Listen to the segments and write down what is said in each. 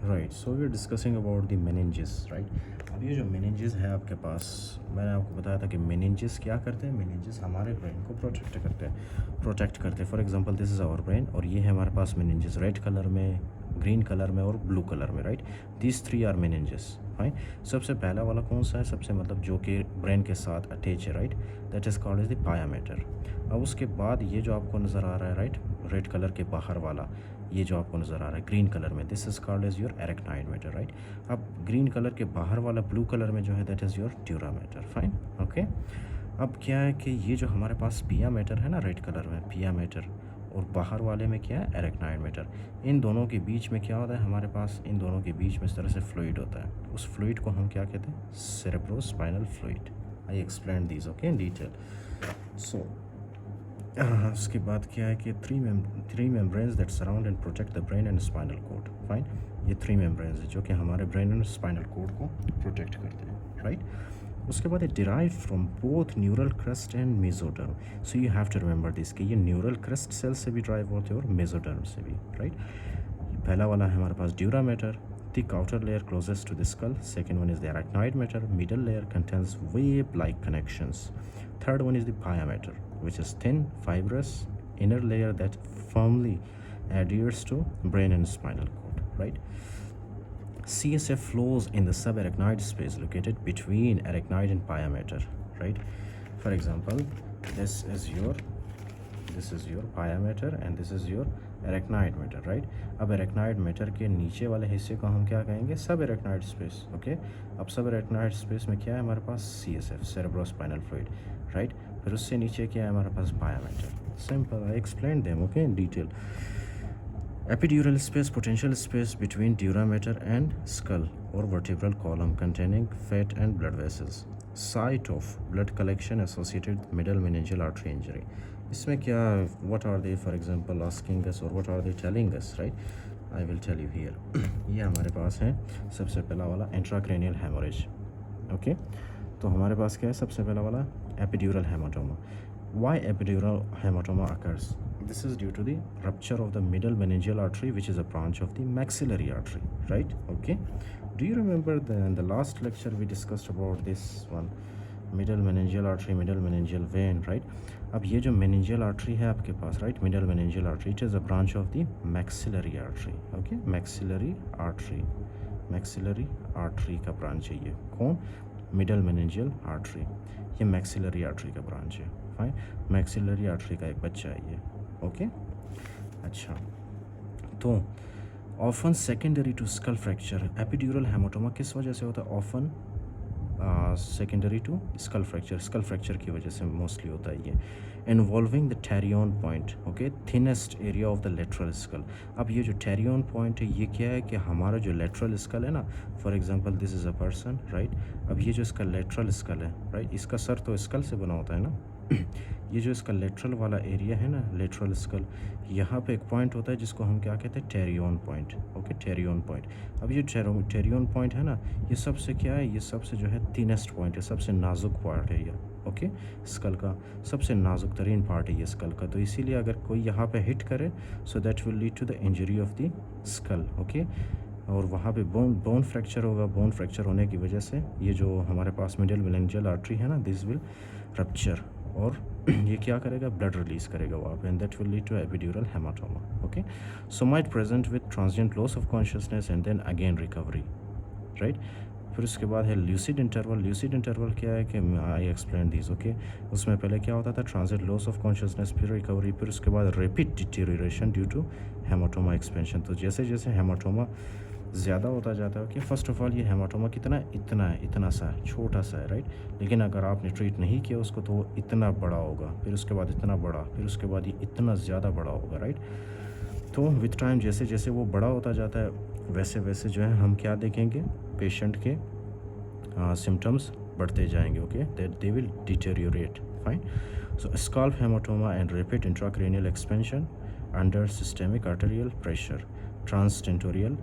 Right, so we are discussing about the meninges, right. अब ये जो मेनिंजेस है आपके पास, मैंने आपको बताया था कि मेनिंजेस क्या करते हैं। मेनिंजेस हमारे ब्रेन को प्रोटेक्ट करते हैं। For example this is our brain और ये है हमारे पास मेनिंजेस रेड कलर में, ग्रीन कलर में और ब्लू कलर में, right. These three are meninges, fine. सबसे पहला वाला कौन सा है, सबसे मतलब जो कि ब्रेन के साथ अटैच है, right, that is called is the pia mater. अब उसके बाद ये जो आपको नज़र आ रहा है, राइट, रेड कलर के बाहर वाला, ये जो आपको नज़र आ रहा है ग्रीन कलर में, this is called as your arachnoid mater, right. अब ग्रीन कलर के बाहर वाला ब्लू कलर में जो है that is your dura mater, fine, okay. अब क्या है कि ये जो हमारे पास पिया मैटर है ना, रेड कलर में पिया मैटर, और बाहर वाले में क्या है, एरेक्नाइड मैटर। इन दोनों के बीच में क्या होता है हमारे पास, इन दोनों के बीच में इस तरह से फ्लूइड होता है। उस फ्लूइड को हम क्या कहते हैं, cerebrospinal fluid. I explain this okay in detail. So उसके बाद क्या है कि three membranes that surround and protect the brain and spinal cord, fine. ये थ्री मेम्ब्रेन्स है जो कि हमारे ब्रेन एंड स्पाइनल कॉर्ड को प्रोटेक्ट करते हैं, राइट। उसके बाद it derive from both neural crest and mesoderm. So you have to remember this कि ये न्यूरल क्रस्ट सेल से भी ड्राइव होते हैं और मेसोडर्म से भी, राइट। पहला वाला है हमारे पास dura mater, thick outer layer closest to the skull. Second one is the arachnoid matter. Middle layer contains wave-like connections. Third one is the pia matter, which is thin, fibrous inner layer that firmly adheres to brain and spinal cord. Right? CSF flows in the subarachnoid space located between arachnoid and pia matter. Right? For example, this is your pia matter and this is your arachnid mater, right. अब arachnid matter के नीचे वाले हिस्से को हम क्या कहेंगे, सब एरेक्नाइड स्पेस, ओके। अब सब एरेक्नाइड स्पेस में क्या है हमारे पास, CSF, सेरेब्रोस्पाइनल फ्लूइड, राइट। फिर उससे नीचे क्या है हमारे पास, पाया matter. Simple, I explain them okay in detail. Epidural space, potential space between dura mater and skull or vertebral column containing fat and blood vessels. Site of blood collection associated with middle meningeal artery injury. इसमें क्या, what are they for example asking us or what are they telling us, right? I will tell you here. ये हमारे पास है सबसे पहला वाला intracranial hemorrhage, okay? तो हमारे पास क्या है सबसे पहला वाला, epidural hematoma. Why epidural hematoma occurs? This is due to the rupture of the middle meningeal artery, which is a branch of the maxillary artery, right? Okay. Do you remember in the last lecture we discussed about this one, middle meningeal artery, middle meningeal vein, right? अब ये जो meningeal artery है आपके पास, right? Middle meningeal artery, it is a branch of the maxillary artery, okay? Maxillary artery का branch है ये, कौन? Middle meningeal artery, ये मैक्सिलरी आर्टरी का ब्रांच है, फाइन। मैक्सिलरी आर्टरी का एक बच्चा है ये, ओके। अच्छा, तो often secondary to skull fracture, epidural haematoma किस वजह से होता है, often secondary to skull fracture की वजह से मोस्टली होता है ये, involving the pterion point, okay, thinnest area of the lateral skull. अब ये जो टेरियन पॉइंट है ये क्या है कि हमारा जो लेटरल स्कल है ना, for example this is a person, right. अब ये जो इसका लेटरल स्कल है, राइट, इसका सर तो स्कल से बना होता है ना ये जो इसका लेटरल वाला एरिया है ना, लेटरल स्कल, यहाँ पे एक पॉइंट होता है जिसको हम क्या कहते हैं, टेरियन पॉइंट, ओके, टेरियन पॉइंट। अब ये टेरियन पॉइंट है ना, ये सबसे क्या है, ये सबसे जो है थिनेस्ट पॉइंट है, सबसे नाजुक पार्ट है ये, ओके। स्कल का सबसे नाजुक तरीन पार्ट है ये स्कल का, तो इसीलिए अगर कोई यहाँ पे हिट करे so that will lead to the injury of the skull, okay. और वहाँ पे बोन फ्रैक्चर होगा, बोन फ्रैक्चर होने की वजह से ये जो हमारे पास मिडल मेनिंजियल आर्टरी है ना, दिस विल रप्चर, और ये क्या करेगा, ब्लड रिलीज करेगा वहाँ पे, and that will lead to epidural haematoma, okay. So might present with transient loss of consciousness and then again recovery, right. फिर उसके बाद है ल्यूसिड इंटरवल। ल्यूसिड इंटरवल क्या है कि आई एक्सप्लेन दिस, ओके। उसमें पहले क्या होता था, ट्रांजिएंट लॉस ऑफ कॉन्शियसनेस, फिर रिकवरी, फिर उसके बाद rapid deterioration due to haematoma expansion. तो जैसे जैसे हेमाटोमा ज़्यादा होता जाता है, कि फ़र्स्ट ऑफ ऑल ये हेमाटोमा कितना है, इतना सा है, छोटा सा है, राइट। लेकिन अगर आपने ट्रीट नहीं किया उसको तो वो इतना बड़ा होगा, फिर उसके बाद इतना बड़ा, फिर उसके बाद ये इतना ज़्यादा बड़ा होगा, राइट। तो विथ टाइम जैसे जैसे वो बड़ा होता जाता है वैसे वैसे जो है हम क्या देखेंगे, पेशेंट के सिम्टम्स बढ़ते जाएंगे, okay, that they will deteriorate, fine. So scalp haematoma and rapid intracranial expansion under systemic arterial pressure, transtentorial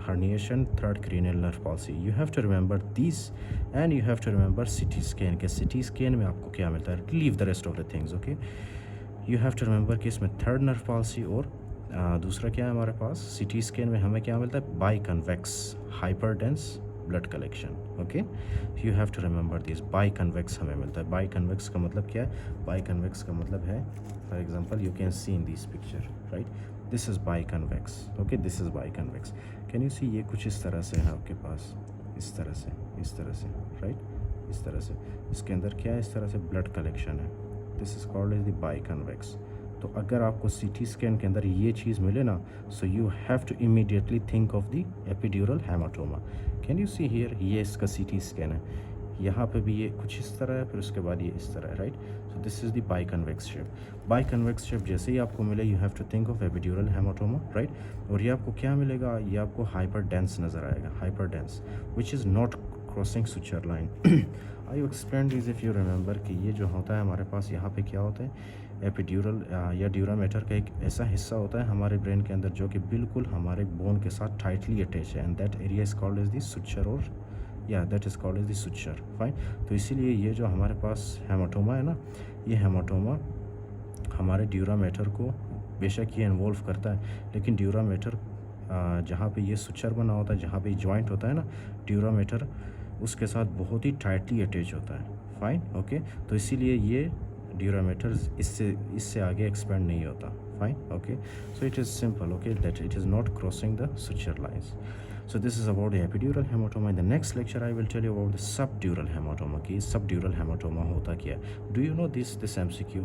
herniation, third cranial nerve palsy. You have to remember these and you have to remember CT scan के CT scan में आपको क्या मिलता है, leave the rest of the things, okay. You have to remember कि इसमें third nerve palsy और दूसरा क्या है हमारे पास, सीटी स्कैन में हमें क्या मिलता है, biconvex hyperdense blood collection. Okay, you have to remember this, biconvex हमें मिलता है। बाई कन्वेक्स का मतलब क्या है, बाई कन्वेक्स का मतलब है, for example you can see in this picture, right, this is biconvex. Okay, this is biconvex. Can you see, ये कुछ इस तरह से है आपके पास, इस तरह से, इस तरह से, राइट, इस तरह से। इसके अंदर क्या है, इस तरह से ब्लड कलेक्शन है। This is called as the biconvex. तो अगर आपको सीटी स्कैन के अंदर ये चीज़ मिले ना, so you have to immediately think of the epidural haematoma. Can you see here, ये इसका सीटी स्कैन है, यहाँ पे भी ये कुछ इस तरह है, फिर उसके बाद ये इस तरह है, right. So this is the biconvex shape. Biconvex shape जैसे ही आपको मिले, you have to think of epidural haematoma, right. और ये आपको क्या मिलेगा, ये आपको हाइपर डेंस नज़र आएगा, hyper dense, which is not crossing suture line. I explain this if you remember कि ये जो होता है हमारे पास, यहाँ पे क्या होता है, एपिड्यूरल या ड्यूरामेटर का एक ऐसा हिस्सा होता है हमारे ब्रेन के अंदर जो कि बिल्कुल हमारे बोन के साथ टाइटली अटैच है, and that area is called as the suture, और या that is called as the suture, fine. तो इसीलिए ये जो हमारे पास हेमाटोमा है ना, ये हेमाटोमा हमारे ड्यूरामेटर को बेशक ये इन्वॉल्व करता है, लेकिन ड्यूरामेटर जहाँ पे ये सुचर बना होता है, जहाँ पे जॉइंट होता है ना ड्यूरामेटर, उसके साथ बहुत ही टाइटली अटैच होता है, फाइन। ओके, तो इसीलिए ये ड्यूरामेटर इससे आगे एक्सपेंड नहीं होता, fine. Okay, so it is simple, okay, that it is not crossing the suture lines. So this is about the epidural hematoma. In the next lecture, I will tell you about the subdural hematoma. कि subdural hematoma होता क्या है? Do you know this MCQ?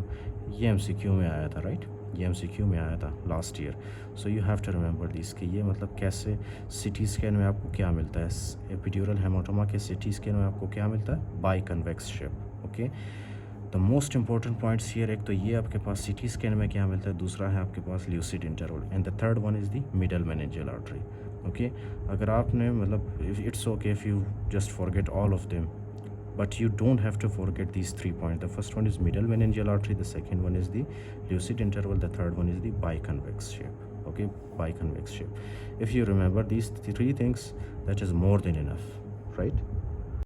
ये MCQ में आया था, right? ये MCQ में आया था last year. So you have to remember this कि ये मतलब कैसे CT scan में आपको क्या मिलता है? Epidural hematoma के CT scan में आपको क्या मिलता है? Biconvex shape. Okay? The most important points here, एक तो ये आपके पास सीटी स्कैन में क्या मिलता है, दूसरा है आपके पास lucid interval, and the third one is the middle meningeal artery. Okay, अगर आपने मतलब it's okay if you just forget all of them, but you don't have to forget these 3 points. The first one is middle meningeal artery, the second one is the lucid interval, the third one is the biconvex shape. Okay, biconvex shape. If you remember these 3 things, that is more than enough, right?